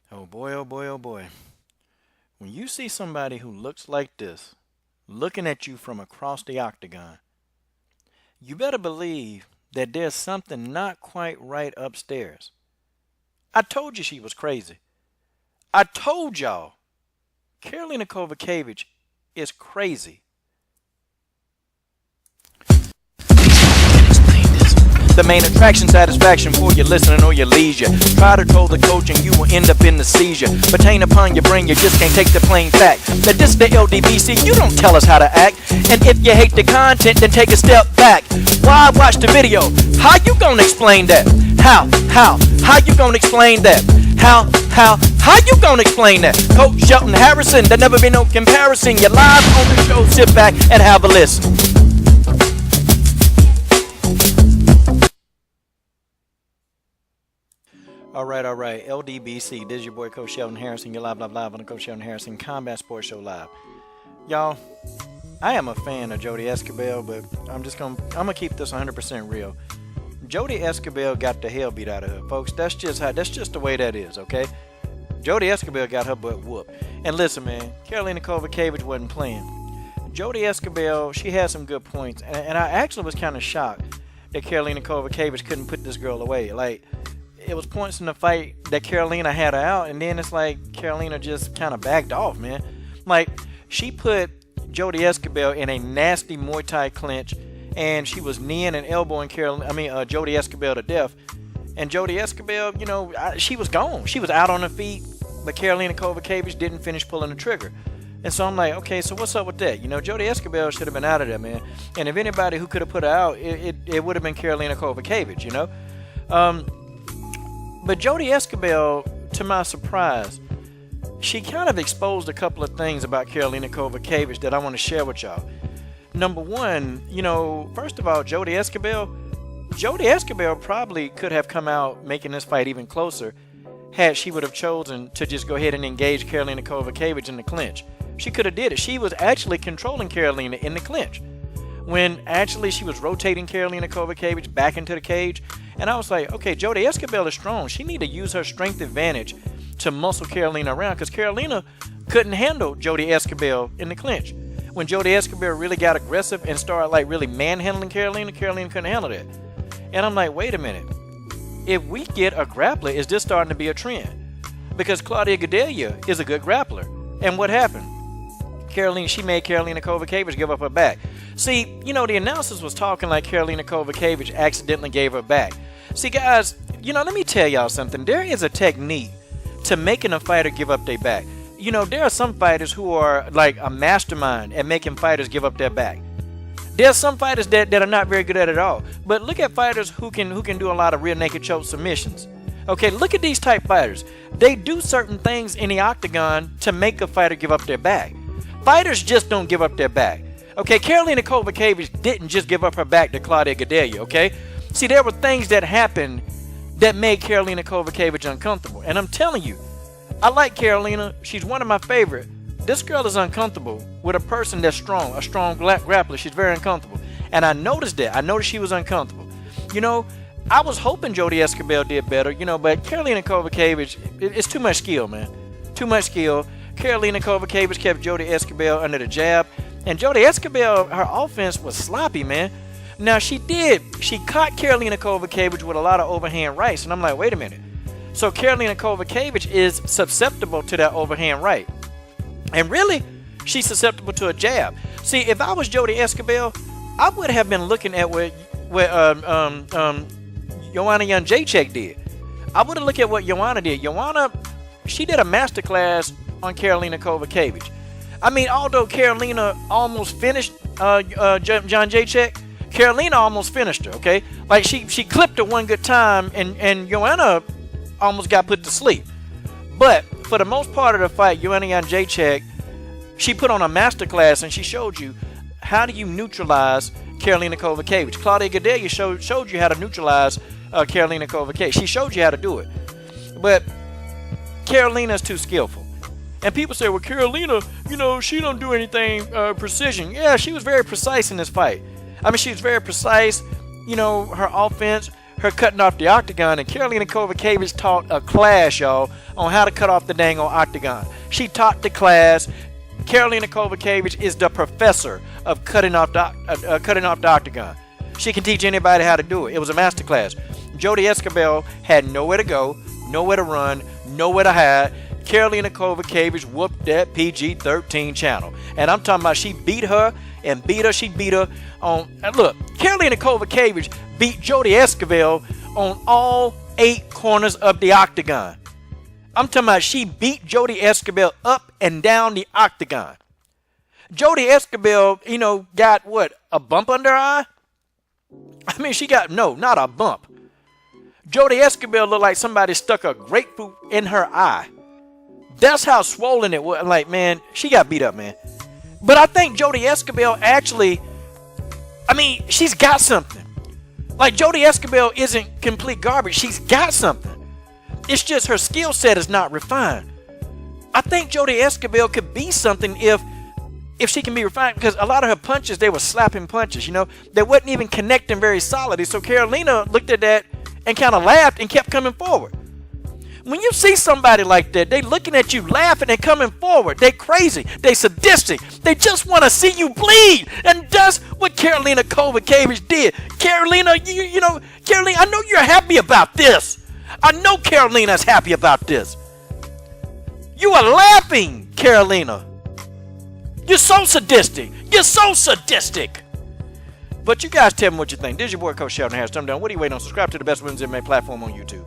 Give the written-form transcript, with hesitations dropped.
Oh boy, oh boy, oh boy. When you see somebody who looks like this, looking at you from across the octagon, you better believe that there's something not quite right upstairs. I told you she was crazy. I told y'all, Karolina Kowalkiewicz is crazy. The main attraction, satisfaction for your listening or your leisure. Try to control the coach and you will end up in the seizure. Pertain upon your brain, you just can't take the plain fact that this the LDBC, you don't tell us how to act. And if you hate the content, then take a step back. Why watch the video? How you gonna explain that? How you gonna explain that? How you gonna explain that? Coach Shelton Harrison, there never been no comparison. You're live on the show, sit back and have a listen. All right. LDBC, this is your boy Coach Sheldon Harrison. You're live on the Coach Sheldon Harrison Combat Sports Show Live. Y'all, I am a fan of Jodie Esquibel, but I'm gonna keep this 100% real. Jodie Esquibel got the hell beat out of her, folks. That's just the way that is, okay? Jodie Esquibel got her butt whooped. And listen, man, Karolina Kowalkiewicz wasn't playing. Jodie Esquibel, she had some good points, and I actually was kind of shocked that Karolina Kowalkiewicz couldn't put this girl away. Like, it was points in the fight that Karolina had her out, and then it's like Karolina just kind of backed off, man. Like, she put Jodie Esquibel in a nasty Muay Thai clinch, and she was kneeing and elbowing Jodie Esquibel to death. And Jodie Esquibel, she was gone. She was out on her feet, but Karolina Kowalkiewicz didn't finish pulling the trigger. And so I'm like, okay, so what's up with that? Jodie Esquibel should have been out of there, man. And if anybody who could have put her out, it would have been Karolina Kowalkiewicz, But Jodie Esquibel, to my surprise, she kind of exposed a couple of things about Karolina Kowalkiewicz that I want to share with y'all. Number one, first of all, Jodie Esquibel probably could have come out making this fight even closer had she would have chosen to just go ahead and engage Karolina Kowalkiewicz in the clinch. She could have did it. She was actually controlling Karolina in the clinch, when actually she was rotating Karolina Kowalkiewicz back into the cage. And I was like, okay, Jodie Esquibel is strong. She need to use her strength advantage to muscle Karolina around, because Karolina couldn't handle Jodie Esquibel in the clinch. When Jodie Esquibel really got aggressive and started really manhandling Karolina couldn't handle that. And I'm like, wait a minute. If we get a grappler, is this starting to be a trend? Because Claudia Gadelha is a good grappler. And what happened? She made Karolina Kowalkiewicz give up her back. See, the announcers was talking like Karolina Kowalkiewicz accidentally gave her back. See, guys, let me tell y'all something. There is a technique to making a fighter give up their back. There are some fighters who are like a mastermind at making fighters give up their back. There's some fighters that are not very good at it all. But look at fighters who can do a lot of rear naked choke submissions. Okay, look at these type fighters. They do certain things in the octagon to make a fighter give up their back. Fighters just don't give up their back. Okay, Karolina Kowalkiewicz didn't just give up her back to Claudia Gadelha, okay? See, there were things that happened that made Karolina Kowalkiewicz uncomfortable. And I'm telling you, I like Karolina. She's one of my favorite. This girl is uncomfortable with a person that's strong, a strong grappler. She's very uncomfortable. And I noticed that. I noticed she was uncomfortable. I was hoping Jodie Esquibel did better, but Karolina Kowalkiewicz, it's too much skill, man. Too much skill. Karolina Kowalkiewicz kept Jodie Esquibel under the jab. And Jodie Esquibel, her offense was sloppy, man. Now, she caught Karolina Kowalkiewicz with a lot of overhand rights. And I'm like, wait a minute. So Karolina Kowalkiewicz is susceptible to that overhand right. And really, she's susceptible to a jab. See, if I was Jodie Esquibel, I would have been looking at what Joanna Jędrzejczyk did. I would have looked at what Joanna did. She did a masterclass on Karolina Kowalkiewicz. I mean, although Karolina almost finished Jędrzejczyk, Karolina almost finished her, okay? Like, she clipped her one good time, and Joanna almost got put to sleep. But for the most part of the fight, Joanna Jędrzejczyk, she put on a masterclass, and she showed you how do you neutralize Karolina Kowalkiewicz. Claudia Gadelha showed you how to neutralize Karolina Kowalkiewicz. She showed you how to do it. But Karolina's too skillful. And people say, well, Karolina, she don't do anything precision. Yeah, she was very precise in this fight. I mean, she was very precise. Her offense, her cutting off the octagon, and Karolina Kowalkiewicz taught a class, y'all, on how to cut off the dang on octagon. She taught the class. Karolina Kowalkiewicz is the professor of cutting off the octagon. She can teach anybody how to do it. It was a master class. Jodie Esquibel had nowhere to go, nowhere to run, nowhere to hide. Karolina Kowalkiewicz whooped that PG-13 channel. And I'm talking about she beat her and beat her. She beat her on... Look, Karolina Kowalkiewicz beat Jodie Esquibel on all 8 corners of the octagon. I'm talking about she beat Jodie Esquibel up and down the octagon. Jodie Esquibel, you know, got what? A bump under her eye? I mean, she got... No, not a bump. Jodie Esquibel looked like somebody stuck a grapefruit in her eye. That's how swollen it was. Like, man, she got beat up, man. But I think Jodie Esquibel actually, I mean, she's got something. Like, Jodie Esquibel isn't complete garbage. She's got something. It's just her skill set is not refined. I think Jodie Esquibel could be something if she can be refined, because a lot of her punches, they were slapping punches, you know. They wasn't even connecting very solidly. So Karolina looked at that and kind of laughed and kept coming forward. When you see somebody like that, they looking at you laughing and coming forward. They crazy. They sadistic. They just want to see you bleed. And that's what Karolina Kowalkiewicz did. Karolina, you know, Karolina, I know you're happy about this. I know Karolina's happy about this. You are laughing, Karolina. You're so sadistic. You're so sadistic. But you guys tell me what you think. This is your boy, Coach Sheldon Harris. Thumb down. What are you waiting on? Subscribe to the best women's MMA platform on YouTube.